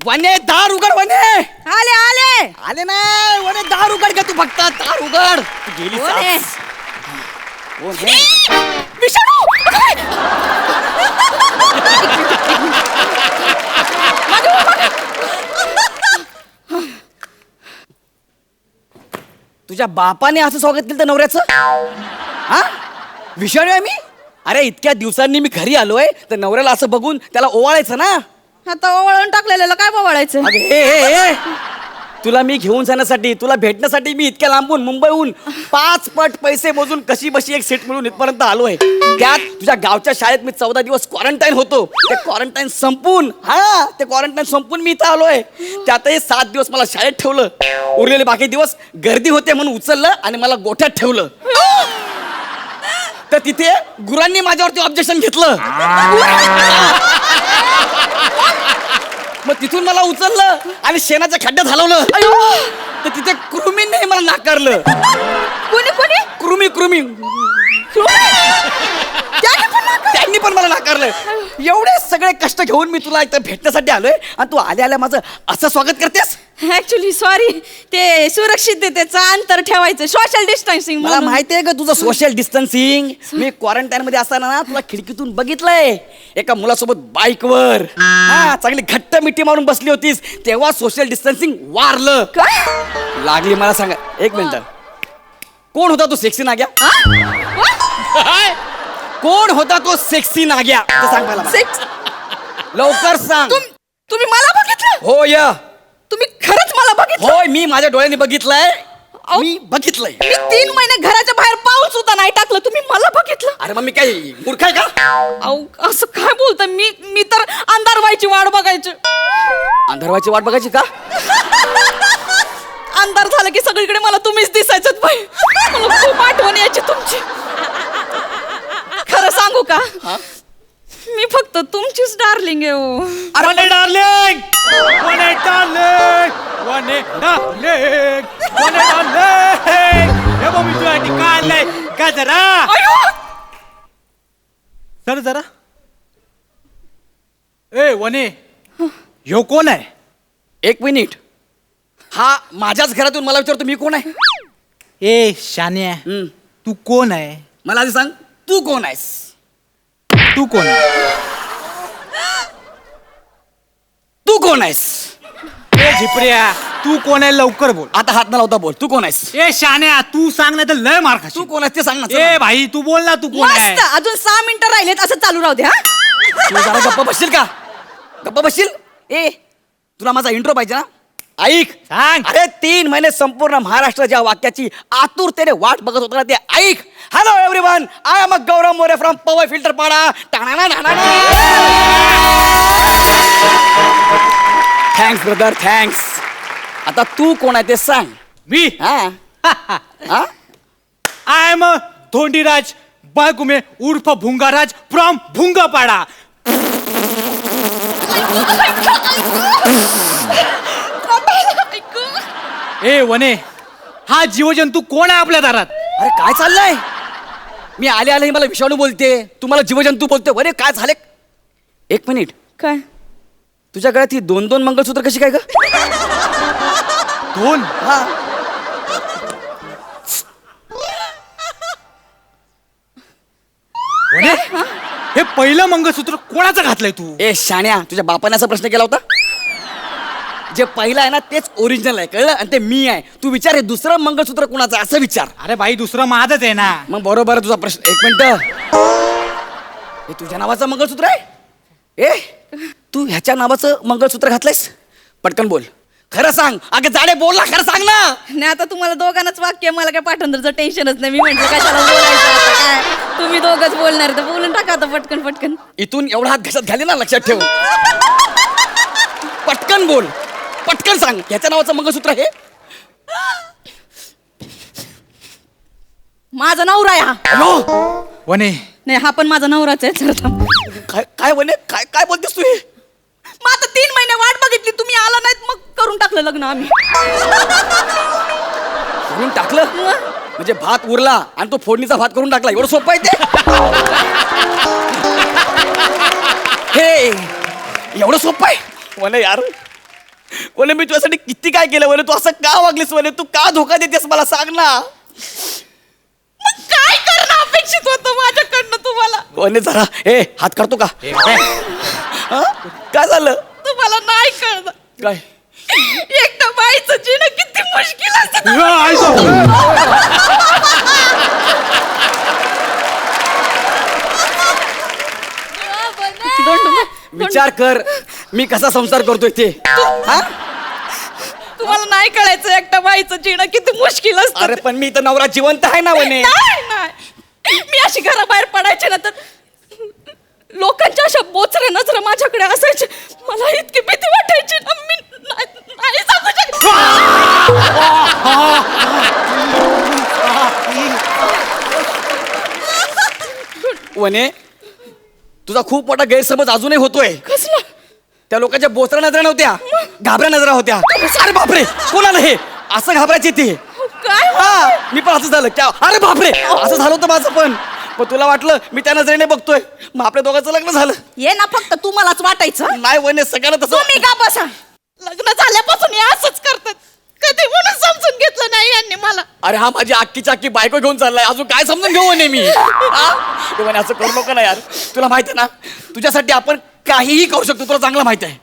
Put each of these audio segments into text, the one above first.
वने दार उघड वने. आले आले. आले नाही वने दार उघड का तू फक्त दार उघड. तू गेली कोण आहे? कोण आहे? विषाणू. तुझ्या बापाने असं स्वागत केलं तर नवऱ्याचं? हा विषाणू आहे मी? अरे इतक्या दिवसांनी मी घरी आलोय तर नवऱ्याला असं बघून त्याला ओवाळायचं ना. आता ओवाळून टाकलेलं काय ओवाळायचं? अगं, हे तुला मी घेऊन जाण्यासाठी तुला भेटण्यासाठी मी इतक्या लांबून मुंबईहून 5 पट पैसे मोजून कशी बशी एक सीट मिळून इथपर्यंत आलोय. त्यात तुझ्या गावच्या शाळेत मी 14 दिवस क्वारंटाईन होतो. ते क्वारंटाईन संपून मी इथं आलोय. त्यातही 7 दिवस मला शाळेत ठेवलं. उरलेले बाकी दिवस गर्दी होते म्हणून उचललं आणि मला गोठ्यात ठेवलं. तर तिथे गुरांनी माझ्यावरती ऑब्जेक्शन घेतलं. मग तिथून मला उचललं आणि शेणाच्या खड्ड्यात हलवलं. तर तिथे कृमींनी मला नाकारलं. कोणी कोणी? कृमी त्यांनी पण मला नाकारलं. एवढे सगळे कष्ट घेऊन मी तुला इथं भेटण्यासाठी आलोय आणि तू आल्या आल्या माझं असं स्वागत करतेस? ऍक्च्युली सॉरी, ते सुरक्षिततेचं अंतर ठेवायचं, सोशल डिस्टन्सिंग. मला माहिती आहे का तुझं सोशल डिस्टन्सिंग. मी क्वारंटाईन मध्ये असताना ना तुला खिडकीतून बघितलंय एका मुलासोबत बाईकवर. चांगली घट्ट मिठी मारून बसली होतीस तेव्हा सोशल डिस्टन्सिंग वारलं. काय लागली मला सांगा. एक मिनिट, कोण होता तो सेक्सी नाग्या? कोण होता तो सेक्सी नाग्या ते सांग मला. लवकर सांग. तुम्ही मला बघितलं? हो या. तुम्ही खरंच मला बघितलं? होय, मी माझ्या डोळ्यांनी बघितलंय. मी बघितलंय. मी 3 महिने घराच्या बाहेर पाऊल सुद्धा नाही टाकलं, तुम्ही मला बघितलं? अरे मग मी काय मूर्ख आहे का? अहो असं काय बोलता? मी तर अंधार व्हायची वाट बघायची. अंधारवाची वाट बघायची का? अंधार झालं की सगळीकडे मला तुम्हीच दिसायचं बाई. मला खूप आठवण यायची तुमची. खरं सांगू का, मी फक्त तुमचीच डार्लिंग आहे. वने डार्लिंग, वने डार्लिंग, वने डार्लिंग, वने डार्लिंग. हे बघ मी तुझ्यासाठी काय आणलंय का जरा. सर जरा. ए वने, ह्यो कोण आहे? एक मिनिट, हा माझ्याच घरातून मला विचारतो मी कोण आहे? ए शान्या, तू कोण आहे? मला आधी सांग, तू कोण आहेस? तू कोण आहे? तू कोण आहेस? ए झिपऱ्या, तू कोण आहे लवकर बोल. आता हात न लावता बोल, तू कोण आहेस? ए शान्या, तू सांग नाही तर लय मार खाशील. तू कोण आहेस ते सांग ना. ए भाई तू बोल ना, तू कोण आहे? मस्त, अजून 6 मिनिटं राहिलेत, असं चालू राहू दे. हा तू जरा गप्पा बसशील का? गप्पा बसशील? ए तुला माझा इंट्रो पाहिजे ना? ऐक. सांग. अरे 3 महिने संपूर्ण महाराष्ट्र ज्या वाक्याची आतुरतेने वाट बघत होता ना ते ऐक. Hello everyone, I am Gaurav More from Powai Filter Pada. Thanks brother, thanks. आता तू कोण आहे ते सांग. मी आय एम धोंडीराज बाळगुमे उर्फ भुंगाराज फ्रॉम भुंगापाडा. ए वने, हा जीवजंतू कोण आहे आपल्या दारात? अरे काय चाललंय? मी आले आले मला विषाणू बोलते, तू मला जीवजंतू बोलते. अरे काय झाले? एक मिनिट, काय? तुझ्या गळ्यात ही 2-2 मंगळसूत्र कशी काय ग? 2? हा. वने, हे पहिलं मंगळसूत्र कोणाचं घातलंय तू? ए शाण्या, तुझ्या बापाने असा प्रश्न केला होता? जे पहिलं आहे ना तेच ओरिजिनल आहे, कळलं? आणि ते मी आहे. तू विचार, हे दुसरं मंगळसूत्र कुणाचं आहे असं विचार. अरे भाई दुसरं माझच आहे ना. मग बरोबर आहे तुझा प्रश्न. एक मिनिट, हे तुझ्या नावाचं मंगळसूत्र आहे? ए तू ह्याच्या नावाचं मंगळसूत्र घातलंयस? पटकन बोल, खरं सांग. अगं जाडे बोल ना, खरं सांग ना. नाही आता तुम्हाला दोघांनाच वाक्य, मला काय पाठांतरचं टेन्शनच नाही. मी म्हटलं कशाला बोलायचं आता काय, तुम्ही दोघंच बोलणार तर बोलून टाका आता पटकन पटकन. इथून एवढा हात घशात घाले ना, लक्षात ठेव. पटकन बोल, पटकन सांग. ह्याच्या नावाचं मंगळसूत्र हे? माझा नवरा आहे हा. अयो, वने, नाही हा पण माझा नवराच आहे. चल थांब. काय काय बोलले? काय काय बोलतेस तू? हे मग आता 3 महिने वाट बघितली, तुम्ही आला नाहीत, मग करून टाकलं लग्न आम्ही. करून टाकलं म्हणजे भात उरला आणि तो फोडणीचा भात करून टाकला, एवढं सोपं आहे ते? हे एवढं सोपं आहे? मला यार वने मी तुझ्यासाठी किती काय केलं वने, तू असं का वागलीस वने, तू का धोका देतेस मला सांग ना. मग काय करणं अपेक्षित होतं माझ्याकडनं तुम्हाला? वने जरा हात काढतो का? हा? काय झालं? तुम्हाला नाही कळलं काय? एकटं बाईचं जीणं किती मुश्किल असतं. विचार कर मी कसा संसार करतोय ते. हा? तुम्हाला नाही कळायचं एकटं बाईचं जीणं किती मुश्किल असतं. अरे पण मी इथं नवरा जिवंत आहे ना वने. नाही नाही, मी अशी घराबाहेर पडायचे ना तर लोकांच्या अशा बोचऱ्या नजरा माझ्याकडे असायचे. मला इतकी भीती वाटायची ना, मी नाही सांगू शकत. वने तुझा खूप मोठा गैरसमज अजूनही होतोय. कसला? त्या लोकांच्या बोचऱ्या नजरा नव्हत्या, घाबऱ्या नजरा होत्या. अरे बापरे कोणाला हे असं घाबरायचे ते. काय? हा मी पण असं झालं क्या, अरे बापरे असं झालं होतं माझं पण तुला वाटलं मी त्या नजरेने बघतोय, मग आपल्या दोघांचं लग्न झालं. ये ना फक्त तुम्हालाच वाटायचं. नाही वने सगळ्यांना तसं. तुम्ही का बसा, लग्न झाल्यापासून हे असंच करतात. कधी म्हणून समजून घेतलं नाही यांनी मला. अरे हा माझी अख्खीची अख्खी बायको घेऊन चाललाय, अजून काय समजून घेऊ वने मी. हा? ते म्हणे असं करू नको ना यार, तुला माहिती आहे ना तुझ्यासाठी आपण काहीही करू शकतो, तुला चांगलं माहिती आहे.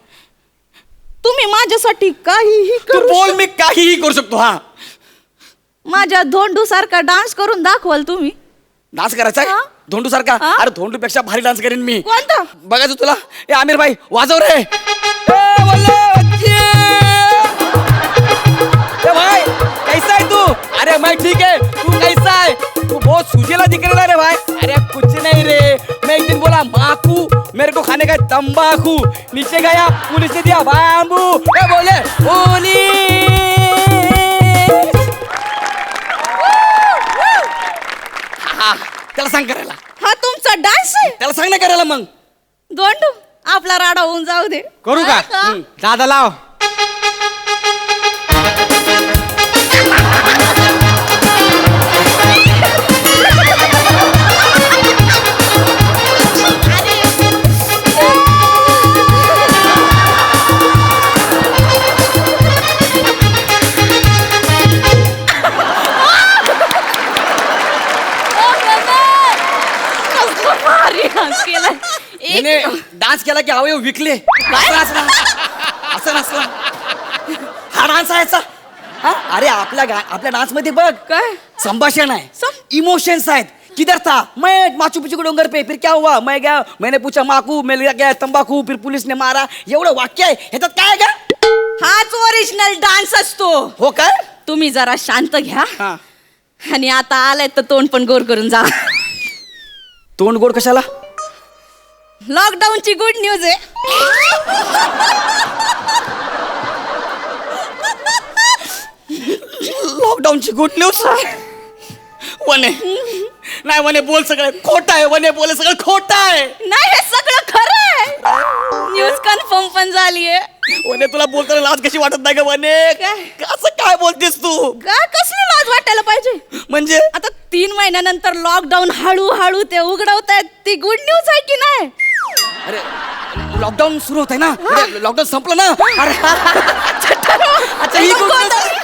तुम्ही माझ्यासाठी काहीही तू करू बोल मी काहीही करू शकतो. हा माझ्या धोंडू सारखा डान्स करून दाखवाल तुम्ही? डान्स करायचा आहे हा? धोंडू सारखा? हा? अरे धोंडू पेक्षा भारी डान्स करेन मी. कोणता? बघायचं तुला. ए आमिर भाई वाजव रे. ए वल्ले बच्चे. ए भाई कैसा है तू? अरे मैं ठीक है, तू कैसा है? तू बहुत सूझेला दिख रहा है रे भाई. अरे कुछ नहीं रे, मैं एक दिन बोला माकू मेरे को खाने का तंबाकू, नीचे गया पुलिस ने दिया बाम्बू. ए बोले पुलिस. हा त्याला सांग करायला. हा तुमचा डान्स आहे? त्याला सांग ना करायला मग. धोंडू आपला राडा होऊन जाऊ दे. करू का? हा? दादा लाव. कसलं भारी डान्स केलाय. याने डान्स केला की अवयव विकले. असं नसला हा डान्स आहे याचा. हा? अरे आपल्या डान्स मध्ये बघ काय? संभाषण आहे, इमोशन्स आहेत. किधर था मैं माचू पिचू के डोंगर पे, फिर क्या हुआ मैं गया मैंने पूछा माकू मिल गया तंबाकू, फिर पुलिस ने मारा. एवढं वाक्य आहे ह्याच्यात काय आहे का? हाच ओरिजिनल डान्स असतो. हो काय? तुम्ही जरा शांत घ्या हा आणि आता आलाय तर तोंड पण गोर करून जा. तोंड गोड कशाला? लॉकडाऊनची गुड न्यूज आहे. लॉकडाऊनची गुड न्यूज. वने नाही वने बोल सगळं खोट आहे. वने बोल सगळं खोट आहे. नाही हे सगळं खरं आहे. न्यूज कन्फर्म पण झालीये. वने तुला बोलताना लाज कशी वाटत नाही का वने? काय? असं काय बोलतेस तू? का कसली लाज वाटायला पाहिजे? म्हणजे आता 3 महिन्यानंतर लॉकडाऊन हळूहळू ते उघडवतायत, ती गुड न्यूज आहे की नाही? अरे लॉकडाऊन सुरू होत आहे ना, लॉकडाऊन संपलं ना. अरे अच्छा ही नको गोष्ट- आता.